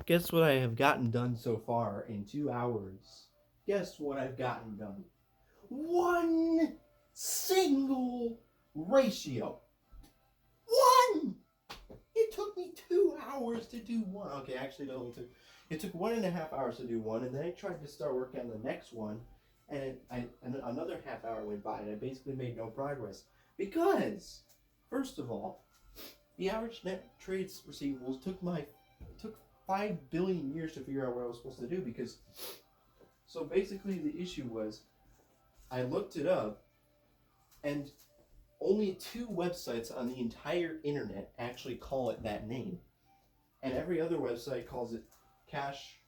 Guess what I have gotten done so far in 2 hours? Guess what I've gotten done? One single ratio. One! It took me 2 hours to do one. Okay, actually, it took 1.5 hours to do one, and then I tried to start working on the next one, and another half hour went by, and I basically made no progress. Because, first of all, the average net trades receivables took 5 billion years to figure out what I was supposed to do. Because, so basically, the issue was I looked it up, and only 2 websites on the entire internet actually call it that name, and every other website calls it cash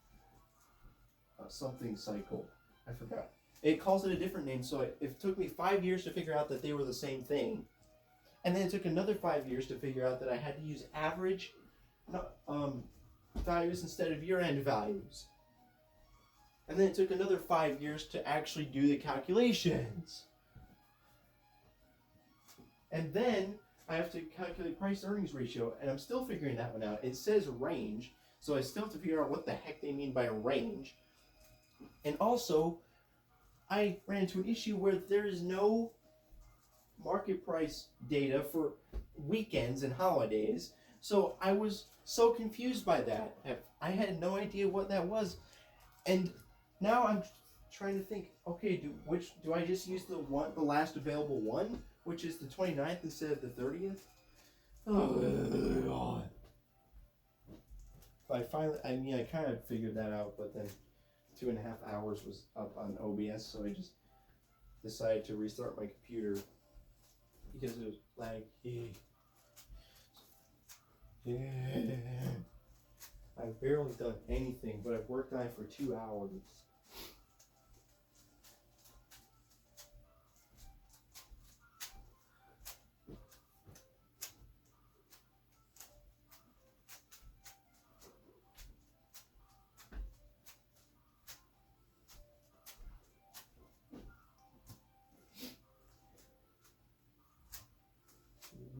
something cycle. I forgot. It calls it a different name, so it took me 5 years to figure out that they were the same thing. And then it took another 5 years to figure out that I had to use average values instead of year-end values. And then it took another 5 years to actually do the calculations. And then I have to calculate price-earnings ratio, and I'm still figuring that one out. It says range, so I still have to figure out what the heck they mean by a range. And also, I ran into an issue where there is no market price data for weekends and holidays, so I was so confused by that. I had no idea what that was, and now I'm trying to think. Okay, do I just use the last available one, which is the 29th instead of the 30th? Oh God! I kind of figured that out, but then 2.5 hours was up on OBS, so I just decided to restart my computer because it was laggy. Yeah. I've barely done anything, but I've worked on it for 2 hours.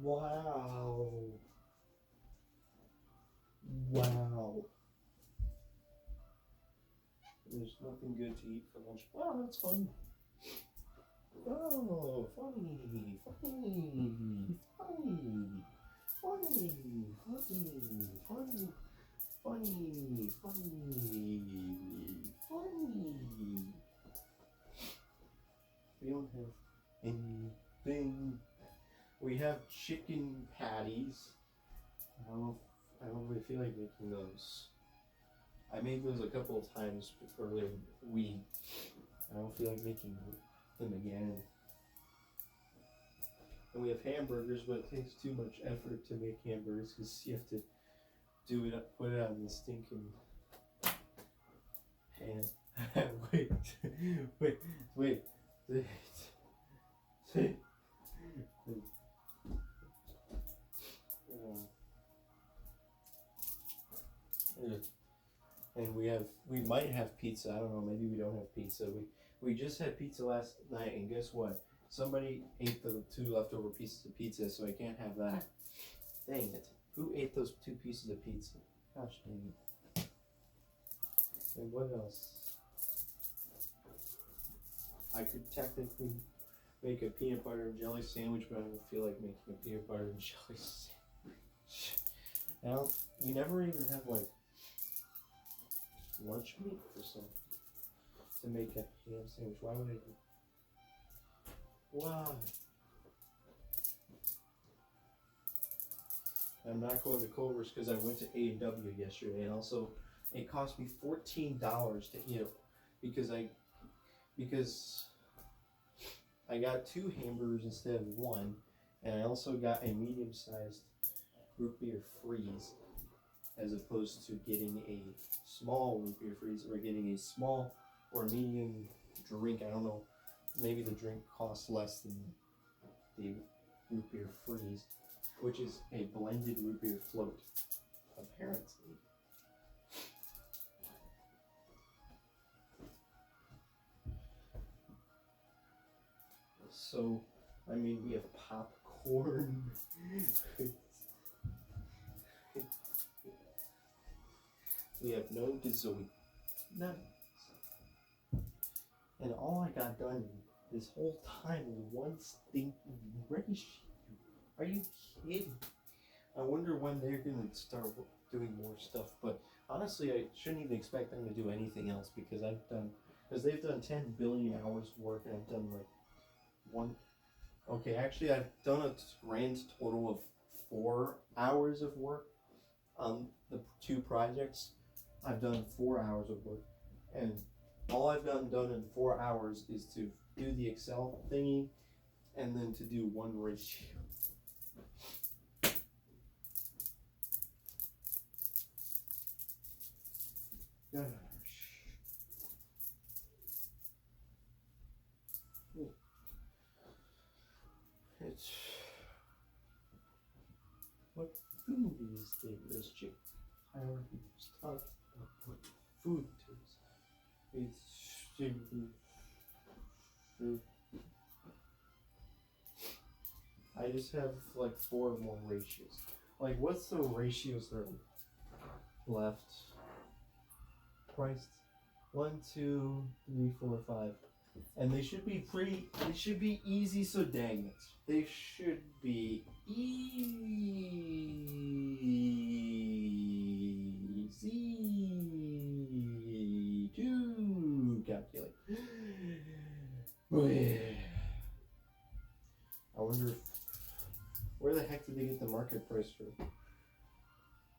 Wow. Wow. There's nothing good to eat for lunch. Wow, that's fun. Oh, funny, funny, funny, funny, funny, funny, funny, funny, funny. We don't have anything. We have chicken patties. I don't really feel like making those. I made those a couple of times earlier in the week. I don't feel like making them again. And we have hamburgers, but it takes too much effort to make hamburgers because you have to put it on the stinking pan. wait, wait, wait. And we might have pizza. I don't know. Maybe we don't have pizza. We just had pizza last night, and guess what? Somebody ate the 2 leftover pieces of pizza, so I can't have that. Dang it! Who ate those 2 pieces of pizza? Gosh dang it! And what else? I could technically make a peanut butter and jelly sandwich, but I don't feel like making a peanut butter and jelly sandwich. Now we never even have like lunch meat for something to make a ham sandwich. Why would I do? Why? I'm not going to Culver's because I went to A&W yesterday, and also it cost me $14 to eat it because I got 2 hamburgers instead of 1, and I also got a medium-sized root beer freeze as opposed to getting a small root beer freeze or getting a small or medium drink. I don't know. Maybe the drink costs less than the root beer freeze, which is a blended root beer float, apparently. So, I mean, we have popcorn. We have no gazillion. None. And all I got done this whole time was one stinking ratio. Are you kidding? I wonder when they're gonna start doing more stuff. But honestly, I shouldn't even expect them to do anything else because they've done 10 billion hours of work and I've done like one. Okay, actually, I've done a grand total of 4 hours of work on the 2 projects. I've done 4 hours of work, and all I've done in 4 hours is to do the Excel thingy, and then to do one ratio. Gosh. It's what food is there? Is chick hierarchies talk about what food is. It's I just have like 4 more ratios. Like, what's the ratios that are left? Priced 1, 2, 3, 4, 5. And they should be they should be easy, so dang it. They should be easy to calculate. I wonder where the heck did they get the market price for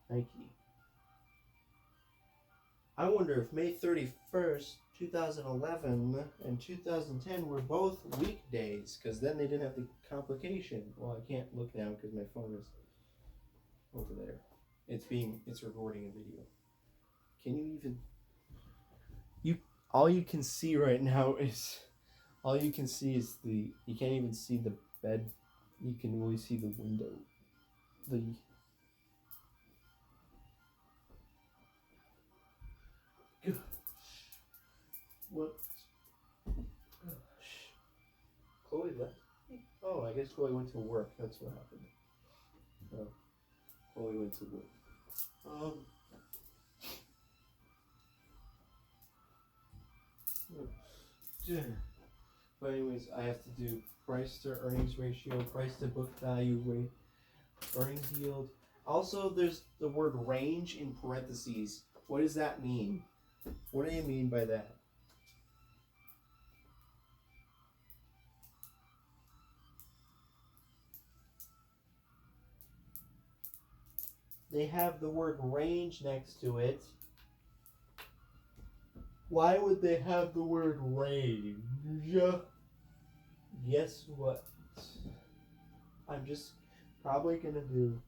Nike? I wonder if May 31st, 2011 and 2010 were both weekdays, because then they didn't have the complication. Well, I can't look now because my phone is over there. It's recording a video. Can you even, all you can see right now is, you can't even see the bed, you can only see the window. What? Chloe left? Oh, I guess Chloe went to work. That's what happened. Oh, Chloe went to work. But anyways, I have to do price to earnings ratio, price to book value rate, earnings yield. Also, there's the word range in parentheses. What does that mean? What do you mean by that? They have the word range next to it. Why would they have the word range? Guess what? I'm just probably gonna do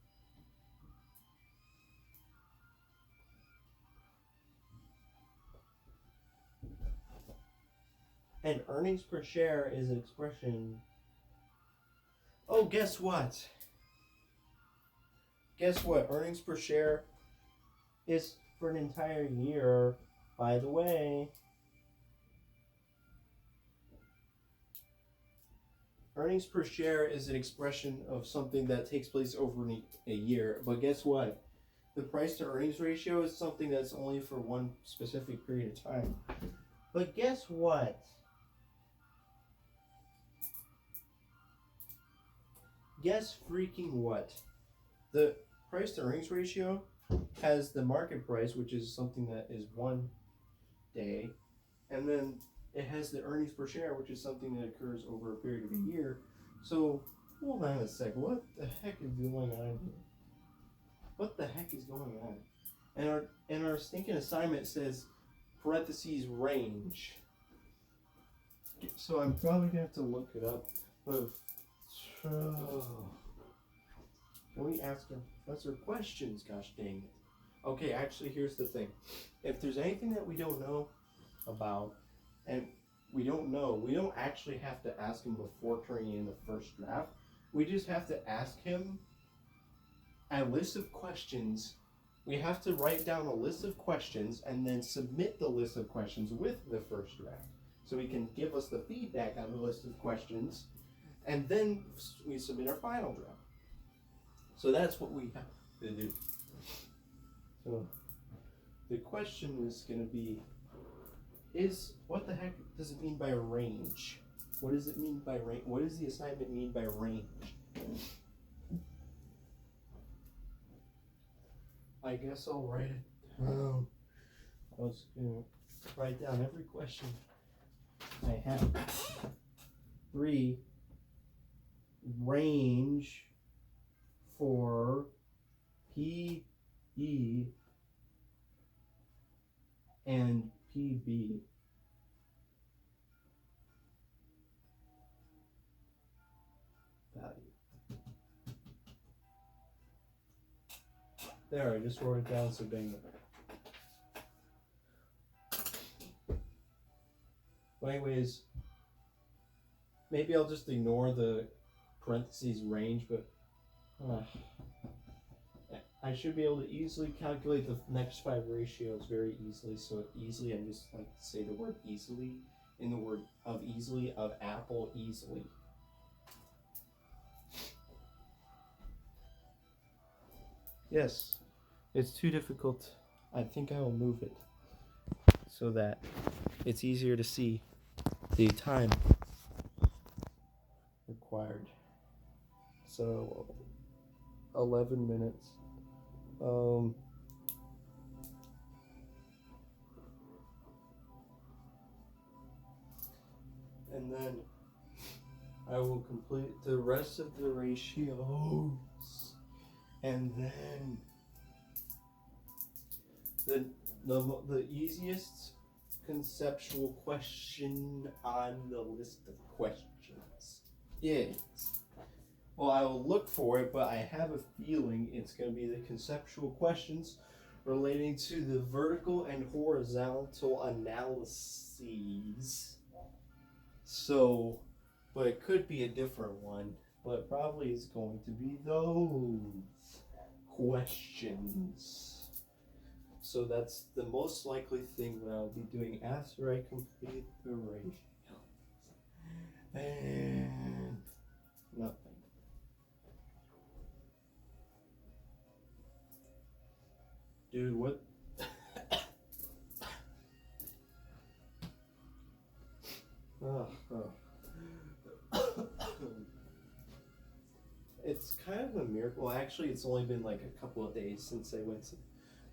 and earnings per share is an expression. Oh, guess what? Guess what? Earnings per share is for an entire year, by the way. Earnings per share is an expression of something that takes place over a year. But guess what? The price to earnings ratio is something that's only for one specific period of time. But guess what? Guess freaking what? The price to earnings ratio has the market price, which is something that is 1 day, and then it has the earnings per share, which is something that occurs over a period of a year. So, hold on a sec. What the heck is going on here? What the heck is going on? And our stinking assignment says parentheses range. So I'm probably gonna have to look it up. But can we ask our professor questions? Gosh dang it. Okay, actually, here's the thing. If there's anything that we don't know about, and we don't actually have to ask him before turning in the first draft. We just have to ask him a list of questions. We have to write down a list of questions and then submit the list of questions with the first draft. So he can give us the feedback on the list of questions, and then we submit our final draft. So that's what we have to do. So the question is going to be, what the heck does it mean by range? What does it mean by range? What does the assignment mean by range? I guess I'll write it down. I was going to write down every question I have. 3, range for PE and PB. Value. There, I just wrote it down, so bingo. But anyways, maybe I'll just ignore the parentheses range, but I should be able to easily calculate the next 5 ratios very easily. So easily, I just like to say the word easily in the word of easily, of apple, easily. Yes, it's too difficult. I think I will move it so that it's easier to see the time required. So 11 minutes. And then I will complete the rest of the ratios, and then the easiest conceptual question on the list of questions is, well, I will look for it, but I have a feeling it's going to be the conceptual questions relating to the vertical and horizontal analyses. So, but it could be a different one, but probably is going to be those questions. So that's the most likely thing that I'll be doing after I complete the ratios. And nothing. Dude, what? It's kind of a miracle. Actually, it's only been like a couple of days since I went to the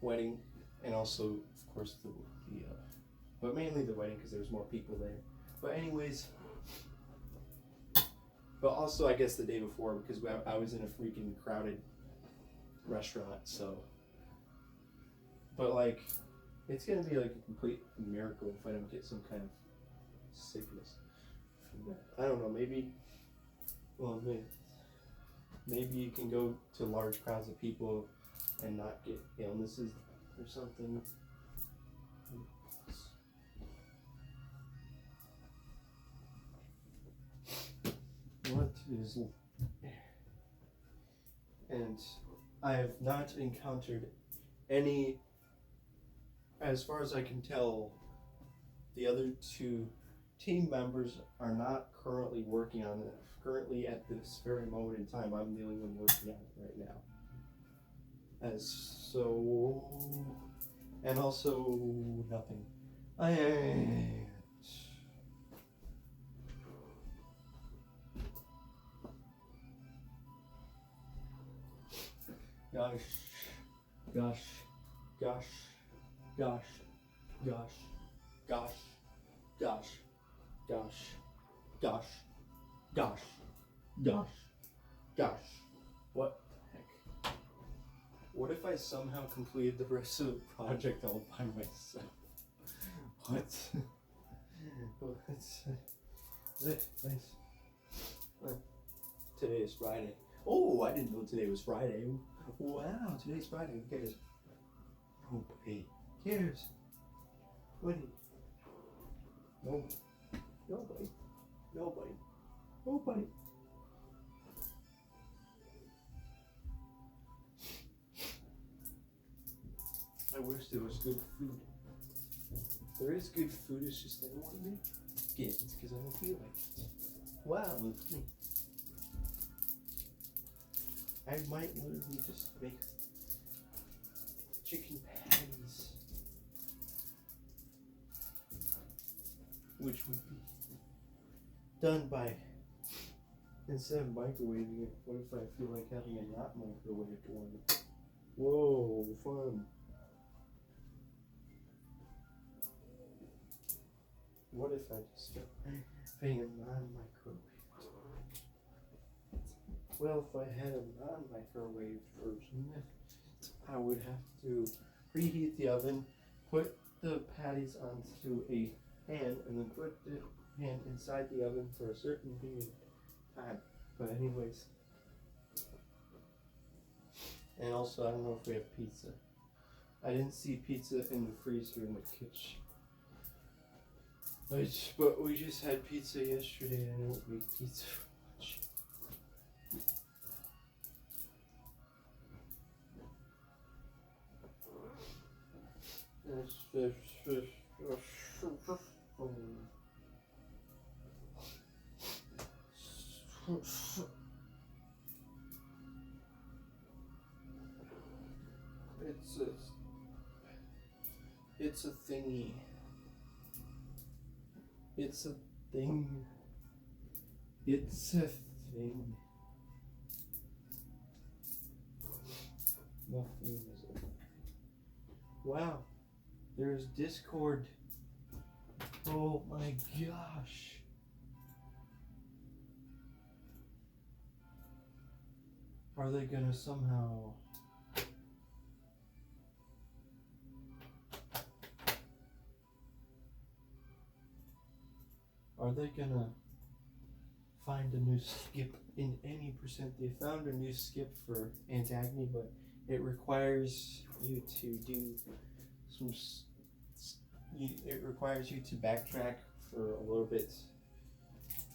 wedding, and also, of course, but mainly the wedding because there's more people there. But anyways, but also I guess the day before because I was in a freaking crowded restaurant. So, but like, it's gonna be like a complete miracle if I don't get some kind of sickness from that. I don't know. Maybe you can go to large crowds of people and not get illnesses or something. What is... And I have not encountered any, as far as I can tell, the other 2 team members are not currently working on it. Currently, at this very moment in time, I'm the only one working on it right now. And also nothing. Gosh. What the heck? What if I somehow completed the rest of the project all by myself? What? Today is Friday. Oh, I didn't know today was Friday. Wow, today's Friday. Who cares? Nobody cares. Nobody. I wish there was good food. There is good food, it's just I don't want to make it. It's because I don't feel like it. Wow, look at me. I might literally just make chicken patties which would be done by, instead of microwaving it, what if I feel like having a not microwaved one? Whoa, fun. What if I just start having a non-microwaved? Well, if I had a non-microwaved version, I would have to preheat the oven, put the patties onto a pan, and then put the pan inside the oven for a certain period of time. But anyways, and also I don't know if we have pizza. I didn't see pizza in the freezer in the kitchen. But we just had pizza yesterday, and I don't make pizza for much. It's a thingy. It's a thing. It's a thing. Nothing is a thing. Wow. There's Discord. Oh my gosh. Are they gonna somehow... Are they gonna find a new skip in any percent? They found a new skip for Antagony, but it requires you to do some... It requires you to backtrack for a little bit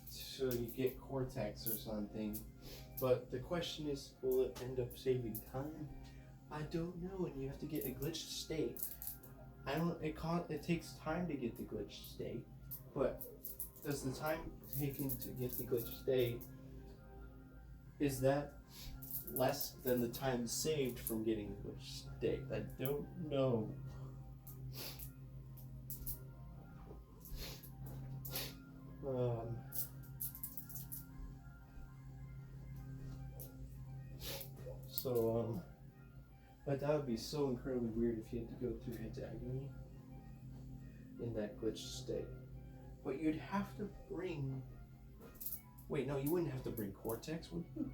so you get Cortex or something. But the question is, will it end up saving time? I don't know, and you have to get a glitched state. It takes time to get the glitched state, but does the time taken to get the glitched state, is that less than the time saved from getting the glitched state? I don't know. But that would be so incredibly weird if you had to go through Antagony in that glitched state. But you'd have to bring... Wait, no, you wouldn't have to bring Cortex, would you?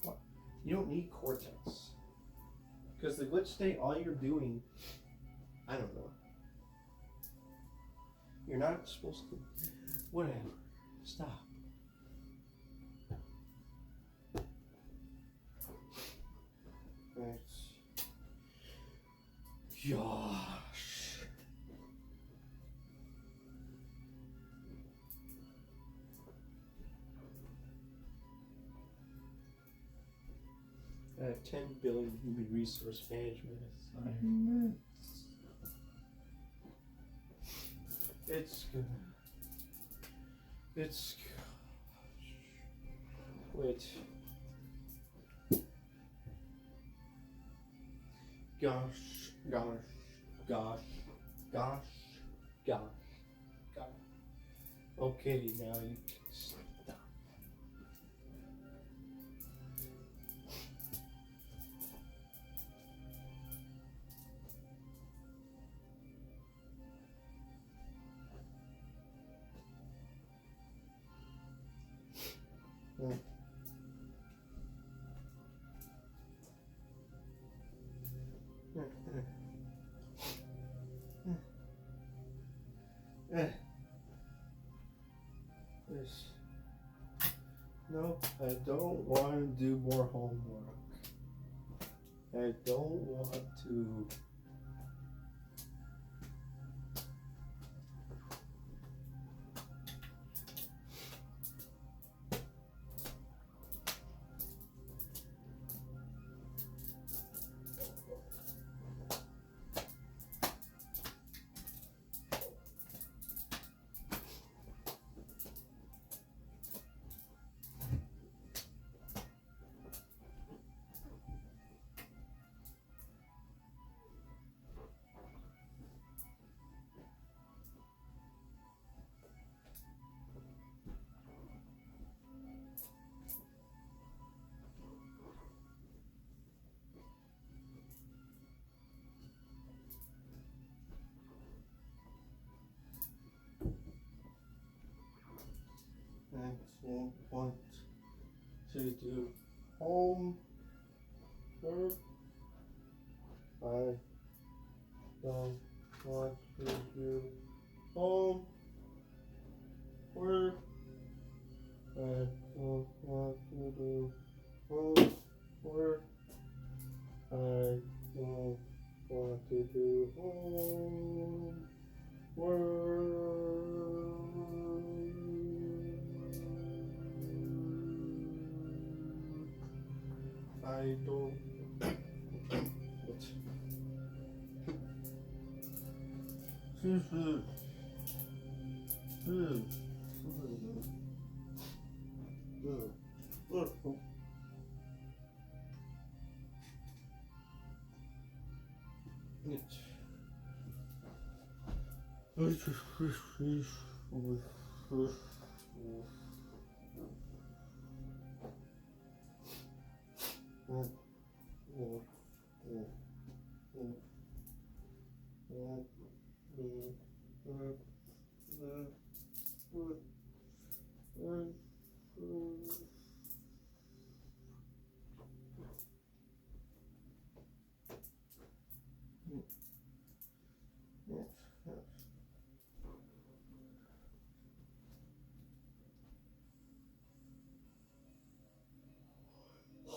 What? You don't need Cortex. Because the glitch state, all you're doing... I don't know. You're not supposed to... Whatever. Stop. Right. Gosh. I have 10 billion human resource management assignments. It's good. It's... Wait. Gosh, gosh, gosh, gosh, gosh, gosh. Okay, now you can stop. No, I don't want to do more homework. I don't want to. want to do home work. I don't want to do home work. I don't want to do home work. I don't want to do home work. I don't.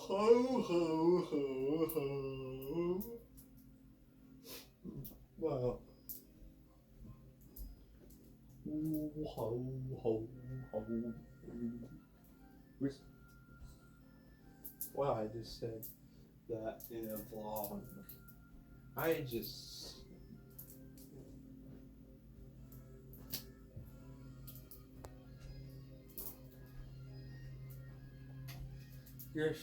Ho, ho, ho, ho. Well, ho, ho, ho. Well, I just said that in a vlog. I just. Yes.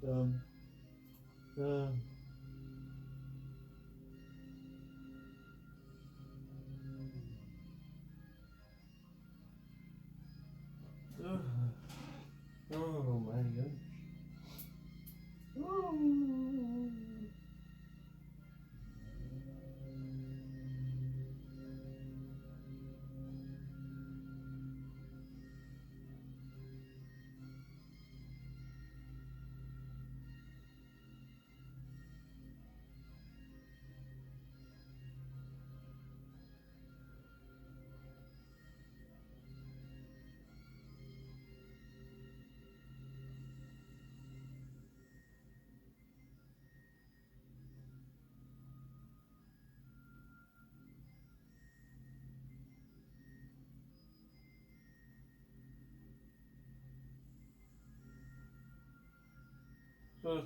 Um. Oh my gosh.